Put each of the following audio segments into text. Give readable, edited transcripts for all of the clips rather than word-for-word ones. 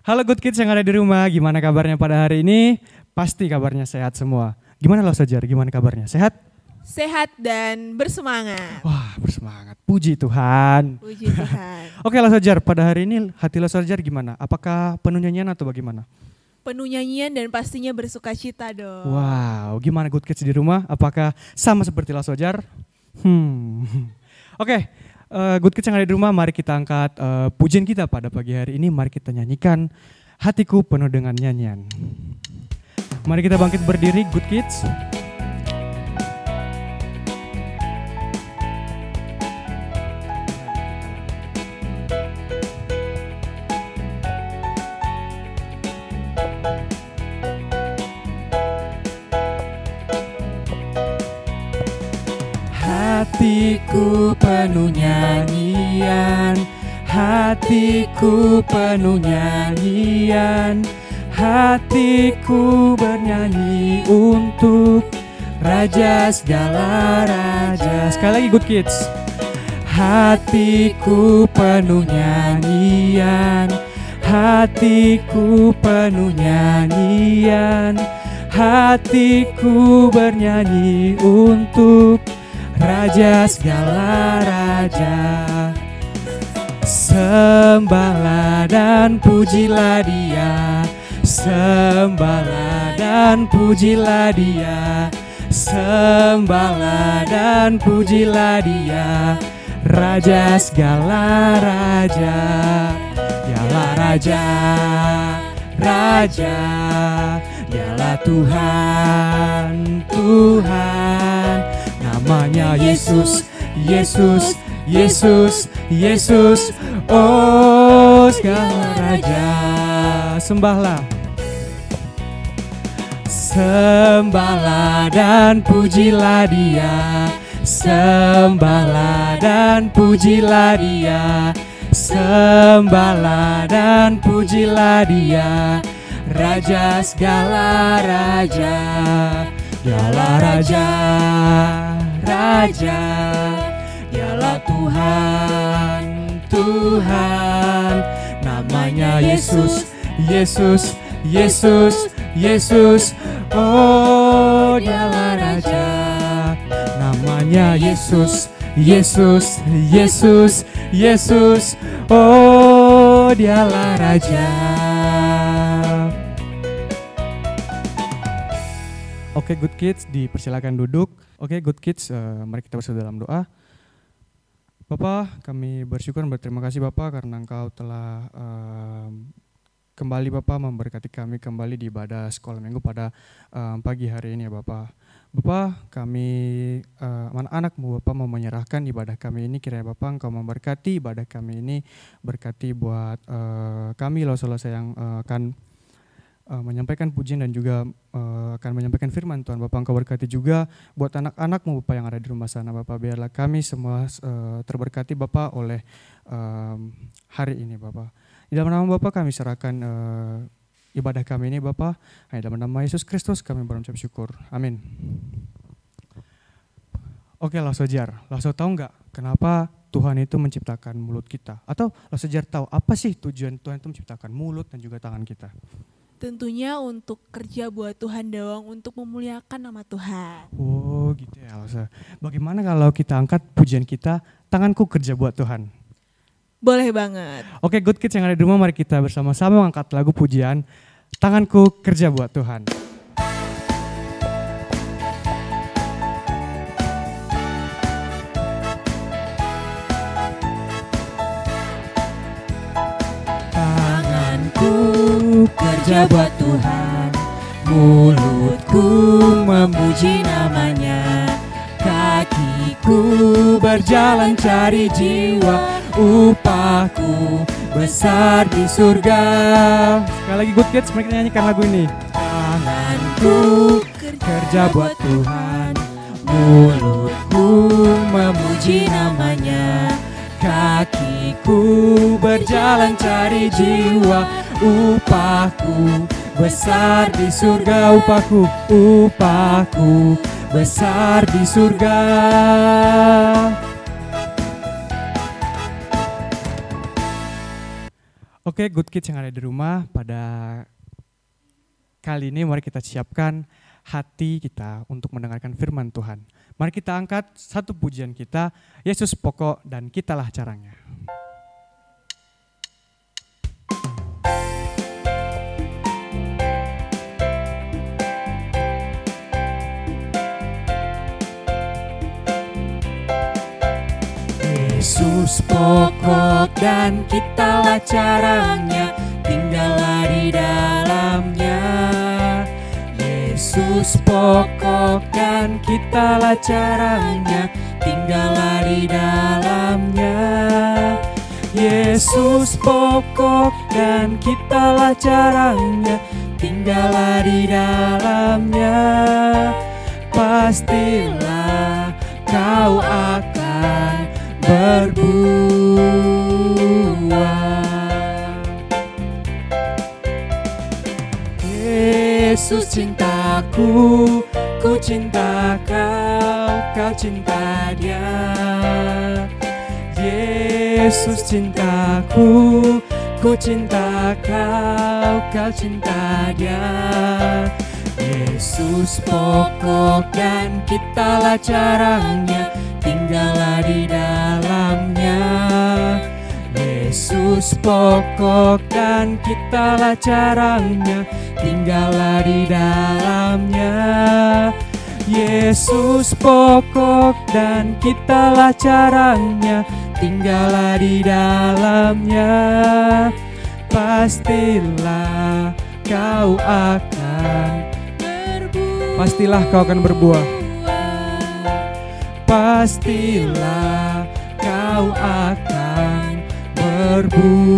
Halo Good Kids yang ada di rumah, gimana kabarnya pada hari ini? Pasti kabarnya sehat semua. Gimana lo Sojar, gimana kabarnya? Sehat? Sehat dan bersemangat. Wah, bersemangat. Puji Tuhan. Puji Tuhan. Oke lo Sojar, pada hari ini hati lo Sojar gimana? Apakah penuh nyanyian atau bagaimana? Penuh nyanyian dan pastinya bersuka cita dong. Wow, gimana Good Kids di rumah? Apakah sama seperti lo Sojar? Oke, Good Kids yang ada di rumah, mari kita angkat pujian kita pada pagi hari ini. Mari kita nyanyikan Hatiku Penuh Dengan Nyanyian. Mari kita bangkit berdiri Good Kids. Hatiku penuh nyanyian, hatiku penuh nyanyian, hatiku bernyanyi untuk Raja segala raja. Sekali lagi Good Kids. Hatiku penuh nyanyian, hatiku penuh nyanyian, hatiku bernyanyi untuk Raja segala raja. Sembahlah dan pujilah Dia, sembahlah dan pujilah Dia, sembahlah dan pujilah Dia, Raja segala raja. Dialah Raja, Raja, Dialah Tuhan, Tuhan. Namanya Yesus, Yesus, Yesus, Yesus. Oh segala raja. Sembahlah, sembahlah dan pujilah Dia, sembahlah dan pujilah Dia, sembahlah dan pujilah Dia, Raja segala raja. Dialah Raja, Raja, Dialah Tuhan, Tuhan. Namanya Yesus, Yesus, Yesus, Yesus. Oh Dialah Raja. Namanya Yesus, Yesus, Yesus, Yesus. Oh Dialah Raja. Oke Good Kids, dipersilakan duduk. Oke Good Kids, mari kita bersatu dalam doa. Bapak, kami bersyukur dan berterima kasih Bapak karena Engkau telah kembali Bapak memberkati kami kembali di ibadah sekolah minggu pada pagi hari ini ya Bapak. Bapak, kami anak-anakmu Bapak mau menyerahkan ibadah kami ini, kiranya Bapak Engkau memberkati ibadah kami ini, berkati buat kami lolos-lolos yang akan menyampaikan pujian dan juga akan menyampaikan firman Tuhan. Bapak Engkau berkati juga buat anak-anakmu Bapak yang ada di rumah sana Bapak. Biarlah kami semua terberkati Bapak oleh hari ini Bapak. Di dalam nama Bapak kami serahkan ibadah kami ini Bapak. Hanya dalam nama Yesus Kristus kami berucap syukur. Amin. Oke Sojar, tahu nggak kenapa Tuhan itu menciptakan mulut kita? Atau Sojar tahu apa sih tujuan Tuhan itu menciptakan mulut dan juga tangan kita? Tentunya untuk kerja buat Tuhan doang, untuk memuliakan nama Tuhan. Oh gitu ya Elsa. Bagaimana kalau kita angkat pujian kita, tanganku kerja buat Tuhan? Boleh banget. Oke Good Kids yang ada di rumah, mari kita bersama-sama mengangkat lagu pujian Tanganku Kerja Buat Tuhan. Kerja buat Tuhan, mulutku memuji namanya, kakiku berjalan cari jiwa, upahku besar di surga. Sekali lagi Good Kids, mereka nyanyikan lagu ini. Tanganku kerja buat Tuhan, mulutku memuji namanya, kakiku berjalan cari jiwa, upahku besar di surga, upahku besar di surga. Oke, good kids yang ada di rumah, pada kali ini mari kita siapkan hati kita untuk mendengarkan firman Tuhan. Mari kita angkat satu pujian kita, Yesus pokok dan kitalah caranya. Yesus pokok dan kitalah caranya, tinggallah di dalamnya. Yesus pokok dan kitalah caranya, tinggallah di dalamnya. Yesus pokok dan kitalah caranya, tinggallah di dalamnya. Pastilah kau akan berbuah. Yesus cintaku, ku cinta kau, kau cinta Dia. Yesus cintaku, ku cinta kau, kau cinta Dia. Yesus pokok dan kitalah caranya, tinggallah di dalamnya. Yesus pokok dan kitalah caranya, tinggallah di dalamnya. Yesus pokok dan kitalah caranya, tinggallah di dalamnya. Pastilah kau akan berbuah. Pastilah kau akan berbuah. Pastilah kau akan berbuah.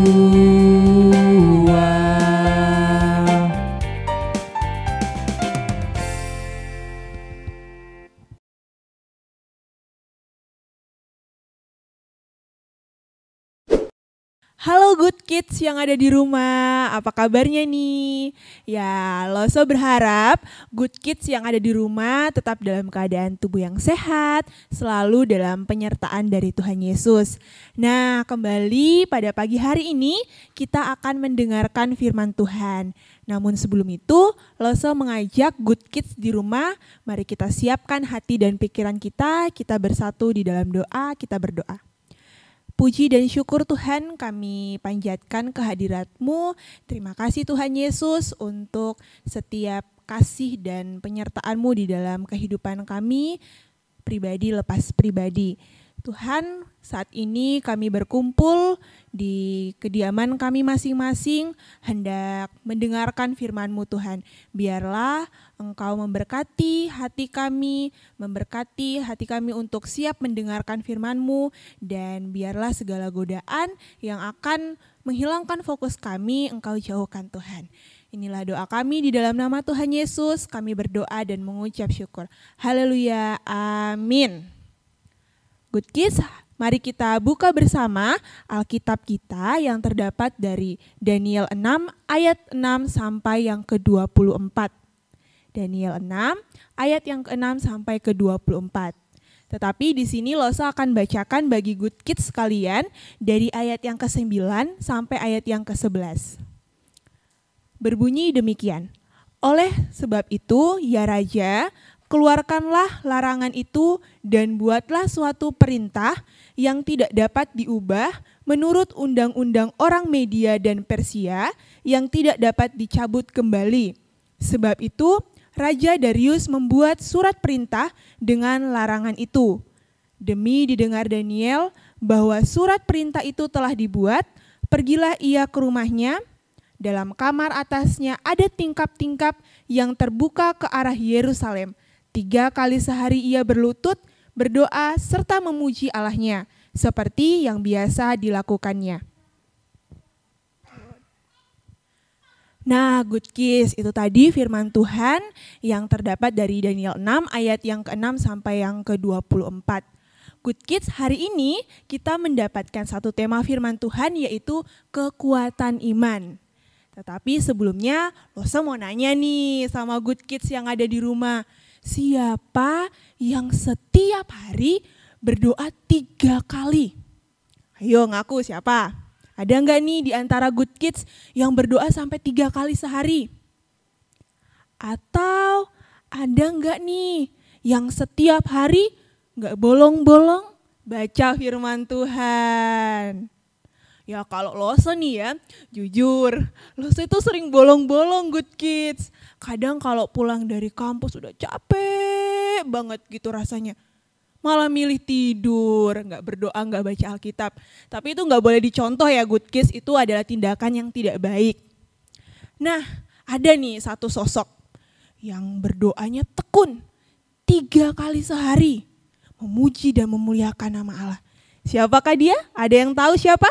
Halo Good Kids yang ada di rumah, apa kabarnya nih? Ya, Loso berharap Good Kids yang ada di rumah tetap dalam keadaan tubuh yang sehat, selalu dalam penyertaan dari Tuhan Yesus. Nah, kembali pada pagi hari ini kita akan mendengarkan firman Tuhan. Namun sebelum itu, Loso mengajak Good Kids di rumah, mari kita siapkan hati dan pikiran kita bersatu di dalam doa, kita berdoa. Puji dan syukur Tuhan kami panjatkan kehadirat-Mu. Terima kasih Tuhan Yesus untuk setiap kasih dan penyertaan-Mu di dalam kehidupan kami, pribadi lepas pribadi. Tuhan, saat ini kami berkumpul di kediaman kami masing-masing, hendak mendengarkan firman-Mu Tuhan. Biarlah Engkau memberkati hati kami untuk siap mendengarkan firman-Mu, dan biarlah segala godaan yang akan menghilangkan fokus kami, Engkau jauhkan Tuhan. Inilah doa kami di dalam nama Tuhan Yesus, kami berdoa dan mengucap syukur. Haleluya, amin. Good Kids, mari kita buka bersama Alkitab kita yang terdapat dari Daniel 6 ayat 6 sampai yang ke-24. Daniel 6 ayat yang ke-6 sampai ke-24. Tetapi di sini Loso akan bacakan bagi Good Kids sekalian dari ayat yang ke-9 sampai ayat yang ke-11. Berbunyi demikian. Oleh sebab itu, ya Raja, keluarkanlah larangan itu dan buatlah suatu perintah yang tidak dapat diubah menurut undang-undang orang Media dan Persia yang tidak dapat dicabut kembali. Sebab itu, Raja Darius membuat surat perintah dengan larangan itu. Demi didengar Daniel bahwa surat perintah itu telah dibuat, pergilah ia ke rumahnya. Dalam kamar atasnya ada tingkap-tingkap yang terbuka ke arah Yerusalem. 3 kali sehari ia berlutut, berdoa, serta memuji Allahnya, seperti yang biasa dilakukannya. Nah, Good Kids, itu tadi firman Tuhan yang terdapat dari Daniel 6 ayat yang ke-6 sampai yang ke-24. Good Kids, hari ini kita mendapatkan satu tema firman Tuhan, yaitu kekuatan iman. Tetapi sebelumnya, Loso mau nanya nih sama Good Kids yang ada di rumah. Siapa yang setiap hari berdoa 3 kali? Ayo ngaku siapa? Ada nggak nih di antara Good Kids yang berdoa sampai 3 kali sehari? Atau ada nggak nih yang setiap hari nggak bolong-bolong baca firman Tuhan? Ya kalau Lose nih ya, jujur, Lose itu sering bolong-bolong Good Kids. Kadang kalau pulang dari kampus udah capek banget gitu rasanya. Malah milih tidur, nggak berdoa, nggak baca Alkitab. Tapi itu nggak boleh dicontoh ya Good Kids, itu adalah tindakan yang tidak baik. Nah, ada nih satu sosok yang berdoanya tekun 3 kali sehari, memuji dan memuliakan nama Allah. Siapakah dia? Ada yang tahu siapa?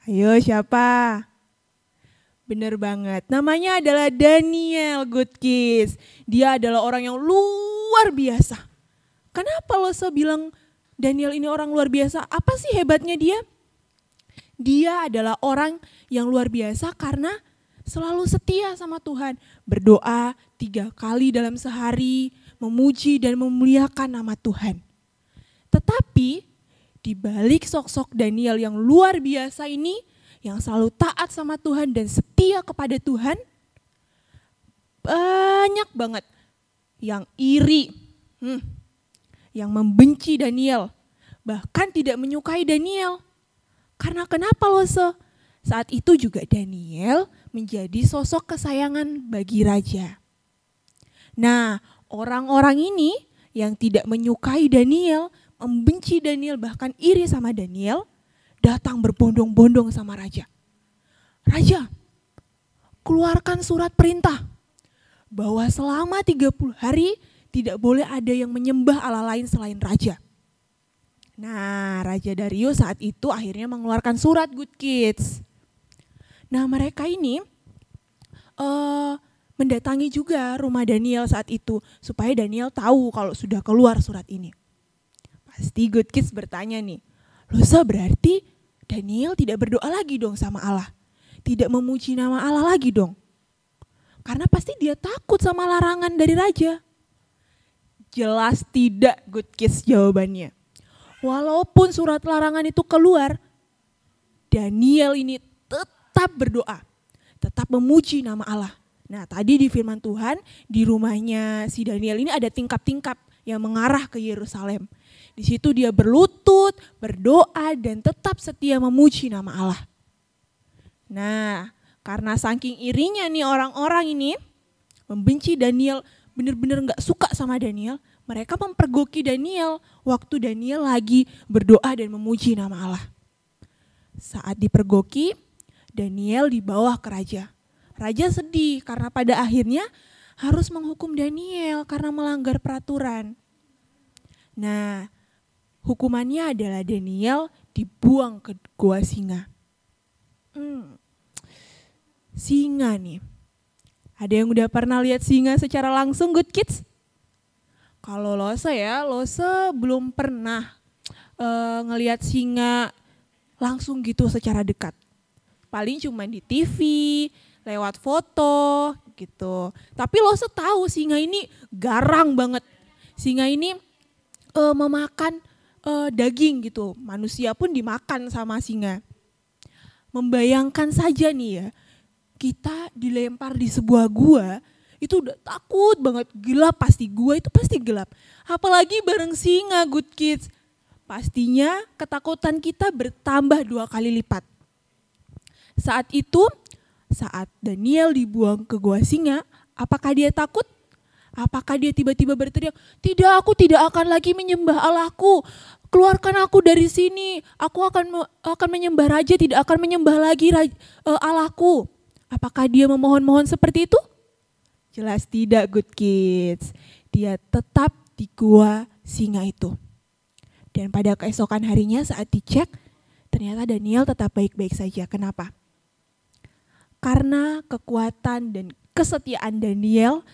Ayo siapa? Bener banget, namanya adalah Daniel Good Kids. Dia adalah orang yang luar biasa. Kenapa Lose bilang Daniel ini orang luar biasa? Apa sih hebatnya dia? Dia adalah orang yang luar biasa karena selalu setia sama Tuhan. Berdoa 3 kali dalam sehari, memuji dan memuliakan nama Tuhan. Tetapi di balik sosok Daniel yang luar biasa ini, yang selalu taat sama Tuhan dan setia kepada Tuhan, banyak banget yang iri, yang membenci Daniel, bahkan tidak menyukai Daniel. Karena kenapa Lose? Saat itu juga Daniel menjadi sosok kesayangan bagi raja. Nah, orang-orang ini yang tidak menyukai Daniel, membenci Daniel, bahkan iri sama Daniel, datang berbondong-bondong sama raja. Raja, keluarkan surat perintah bahwa selama 30 hari tidak boleh ada yang menyembah Allah lain selain raja. Nah, Raja Darius saat itu akhirnya mengeluarkan surat Good Kids. Nah, mereka ini mendatangi juga rumah Daniel saat itu supaya Daniel tahu kalau sudah keluar surat ini. Pasti Good Kids bertanya nih, Lose berarti Daniel tidak berdoa lagi dong sama Allah. Tidak memuji nama Allah lagi dong. Karena pasti dia takut sama larangan dari raja. Jelas tidak Good Kids jawabannya. Walaupun surat larangan itu keluar, Daniel ini tetap berdoa. Tetap memuji nama Allah. Nah tadi di firman Tuhan, di rumahnya si Daniel ini ada tingkap-tingkap yang mengarah ke Yerusalem. Di situ dia berlutut, berdoa dan tetap setia memuji nama Allah. Nah, karena saking irinya nih orang-orang ini membenci Daniel, benar-benar nggak suka sama Daniel, mereka mempergoki Daniel waktu Daniel lagi berdoa dan memuji nama Allah. Saat dipergoki, Daniel dibawa ke raja. Raja sedih karena pada akhirnya harus menghukum Daniel karena melanggar peraturan. Nah, hukumannya adalah Daniel dibuang ke gua singa. Singa nih. Ada yang udah pernah lihat singa secara langsung Good Kids? Kalau Lose ya, Lose belum pernah ngelihat singa langsung gitu secara dekat. Paling cuma di TV, lewat foto gitu. Tapi Lose tahu singa ini garang banget. Singa ini memakan daging gitu. Manusia pun dimakan sama singa. Membayangkan saja nih ya, kita dilempar di sebuah gua, itu udah takut banget, gelap pasti, gua itu pasti gelap. Apalagi bareng singa Good Kids. Pastinya ketakutan kita bertambah 2 kali lipat. Saat itu, saat Daniel dibuang ke gua singa, apakah dia takut? Apakah dia tiba-tiba berteriak, tidak, aku tidak akan lagi menyembah Allahku, keluarkan aku dari sini, aku akan menyembah raja, tidak akan menyembah lagi Allahku. Apakah dia memohon-mohon seperti itu? Jelas tidak Good Kids, dia tetap di gua singa itu. Dan pada keesokan harinya saat dicek, ternyata Daniel tetap baik-baik saja. Kenapa? Karena kekuatan dan kesetiaan Daniel,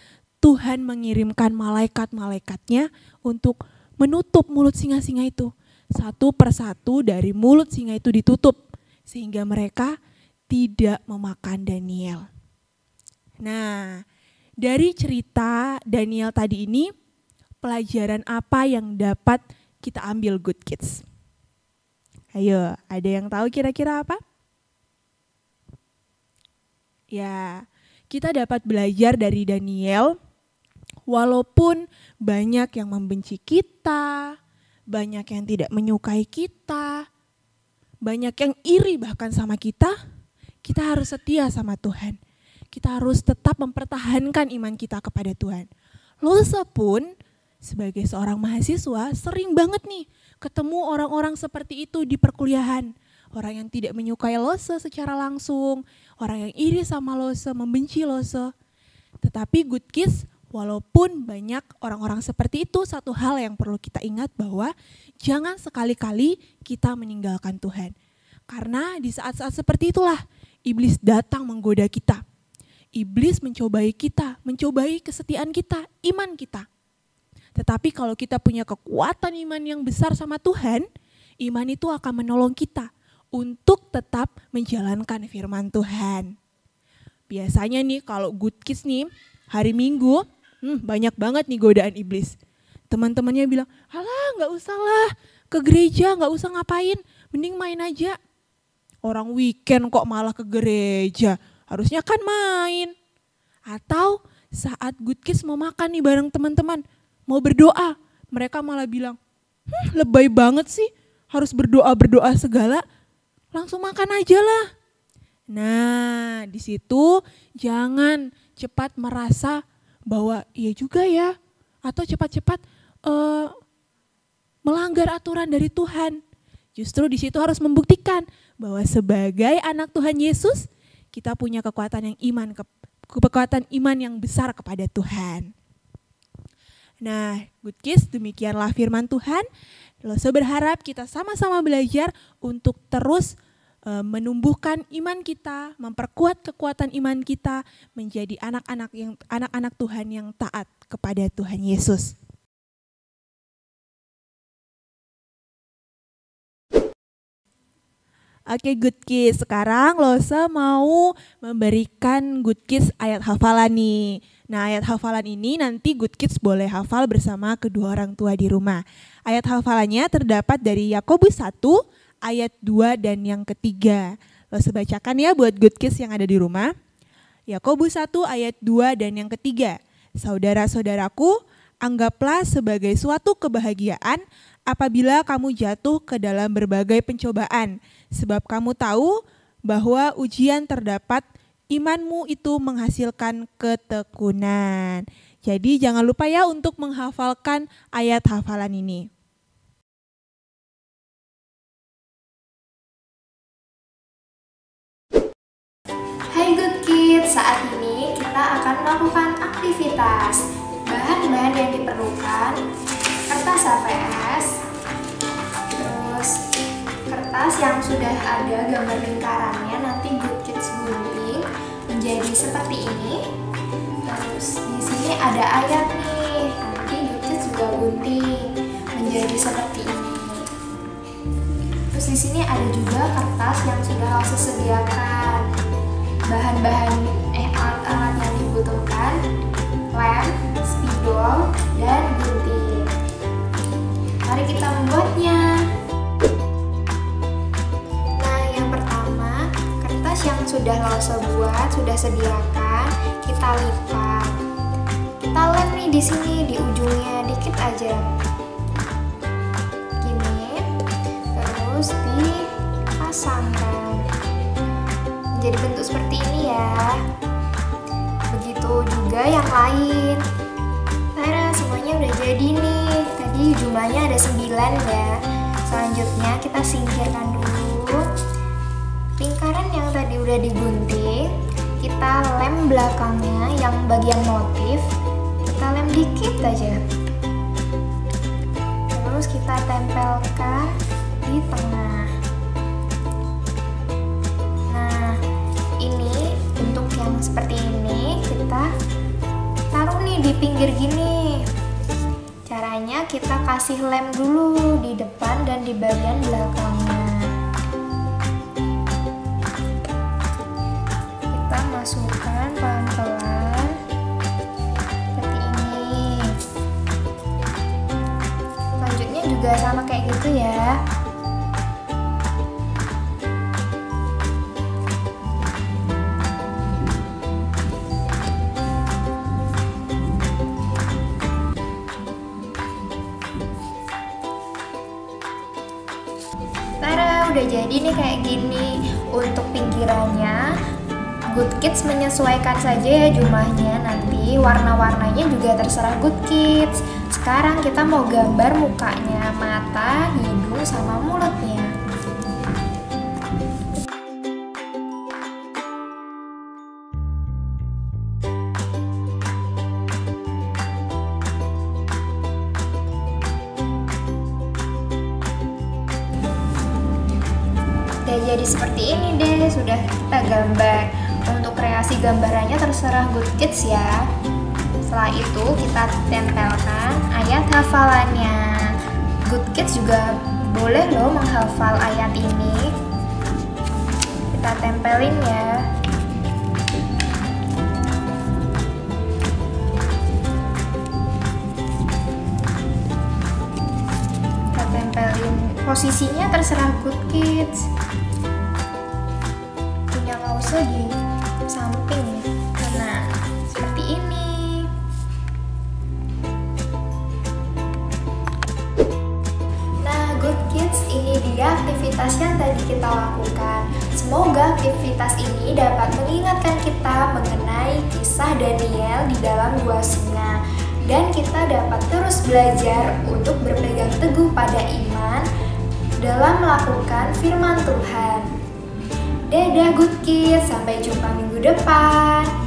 Tuhan mengirimkan malaikat-malaikatnya untuk menutup mulut singa-singa itu. Satu persatu dari mulut singa itu ditutup, sehingga mereka tidak memakan Daniel. Nah, dari cerita Daniel tadi ini, pelajaran apa yang dapat kita ambil Good Kids? Ayo, ada yang tahu kira-kira apa? Ya, kita dapat belajar dari Daniel, walaupun banyak yang membenci kita, banyak yang tidak menyukai kita, banyak yang iri bahkan sama kita harus setia sama Tuhan. Kita harus tetap mempertahankan iman kita kepada Tuhan. Lose pun sebagai seorang mahasiswa sering banget nih ketemu orang-orang seperti itu di perkuliahan. Orang yang tidak menyukai Lose secara langsung, orang yang iri sama Lose, membenci Lose. Tetapi Good Kids, walaupun banyak orang-orang seperti itu, satu hal yang perlu kita ingat bahwa jangan sekali-kali kita meninggalkan Tuhan. Karena di saat-saat seperti itulah iblis datang menggoda kita. Iblis mencobai kita, mencobai kesetiaan kita, iman kita. Tetapi kalau kita punya kekuatan iman yang besar sama Tuhan, iman itu akan menolong kita untuk tetap menjalankan firman Tuhan. Biasanya nih kalau Good Kids nih, hari Minggu, banyak banget nih godaan iblis. Teman-temannya bilang, alah gak usah lah ke gereja, gak usah ngapain, mending main aja. Orang weekend kok malah ke gereja, harusnya kan main. Atau saat Good Kids mau makan nih bareng teman-teman, mau berdoa, mereka malah bilang, lebay banget sih, harus berdoa segala, langsung makan aja lah. Nah, di situ jangan cepat merasa bahwa iya juga ya, atau cepat-cepat melanggar aturan dari Tuhan. Justru di situ harus membuktikan bahwa sebagai anak Tuhan Yesus, kita punya kekuatan iman yang besar kepada Tuhan. Nah, Good Kids, demikianlah firman Tuhan. Lose berharap kita sama-sama belajar untuk terus menumbuhkan iman kita, memperkuat kekuatan iman kita menjadi anak-anak Tuhan yang taat kepada Tuhan Yesus. Oke Good Kids, sekarang Lose mau memberikan Good Kids ayat hafalan nih. Nah, ayat hafalan ini nanti Good Kids boleh hafal bersama kedua orang tua di rumah. Ayat hafalannya terdapat dari Yakobus 1 ayat 2 dan yang ketiga. Lose bacakan ya buat Good Kids yang ada di rumah. Yakobus 1 ayat 2 dan yang ketiga. Saudara-saudaraku, anggaplah sebagai suatu kebahagiaan apabila kamu jatuh ke dalam berbagai pencobaan. Sebab kamu tahu bahwa ujian terdapat, imanmu itu menghasilkan ketekunan. Jadi jangan lupa ya untuk menghafalkan ayat hafalan ini. Hai Good Kids, saat ini kita akan melakukan aktivitas. Bahan-bahan yang diperlukan, kertas HVS, terus kertas yang sudah ada gambar lingkarannya, nanti Good Kids gunting menjadi seperti ini. Terus di sini ada ayat nih, nanti Good Kids juga gunting menjadi seperti ini. Terus di sini ada juga kertas yang sudah Lose sediakan. Bahan-bahan alat-alat yang dibutuhkan, lem, spidol, dan gunting. Mari kita membuatnya. Nah, yang pertama, kertas yang sudah Lose buat, sudah sediakan, kita lipat. Kita lem nih di sini, di ujungnya dikit aja. Gini, terus dipasangkan. Jadi bentuk seperti ini ya. Begitu juga yang lain. Nah, semuanya udah jadi nih. Tadi jumlahnya ada 9 ya. Selanjutnya kita singkirkan dulu. Lingkaran yang tadi udah digunting, kita lem belakangnya yang bagian motif. Kita lem dikit aja. Terus kita tempelkan di tengah. Seperti ini, kita taruh nih di pinggir gini. Caranya kita kasih lem dulu di depan dan di bagian belakangnya. Kita masukkan pelan-pelan seperti ini. Selanjutnya juga sama kayak gitu ya. jadi nih kayak gini. Untuk pinggirannya Good Kids menyesuaikan saja ya jumlahnya, nanti warna-warnanya juga terserah Good Kids. Sekarang kita mau gambar mukanya, mata, hidung, sama mulutnya. Jadi seperti ini deh, sudah kita gambar. Untuk kreasi gambarannya terserah Good Kids ya. Setelah itu kita tempelkan ayat hafalannya. Good Kids juga boleh loh menghafal ayat ini. Kita tempelin ya. Kita tempelin, posisinya terserah Good Kids. Di samping, nah seperti ini. Nah Good Kids, ini dia aktivitas yang tadi kita lakukan. Semoga aktivitas ini dapat mengingatkan kita mengenai kisah Daniel di dalam gua singa, dan kita dapat terus belajar untuk berpegang teguh pada iman dalam melakukan firman Tuhan. Dadah Good Kids, sampai jumpa minggu depan.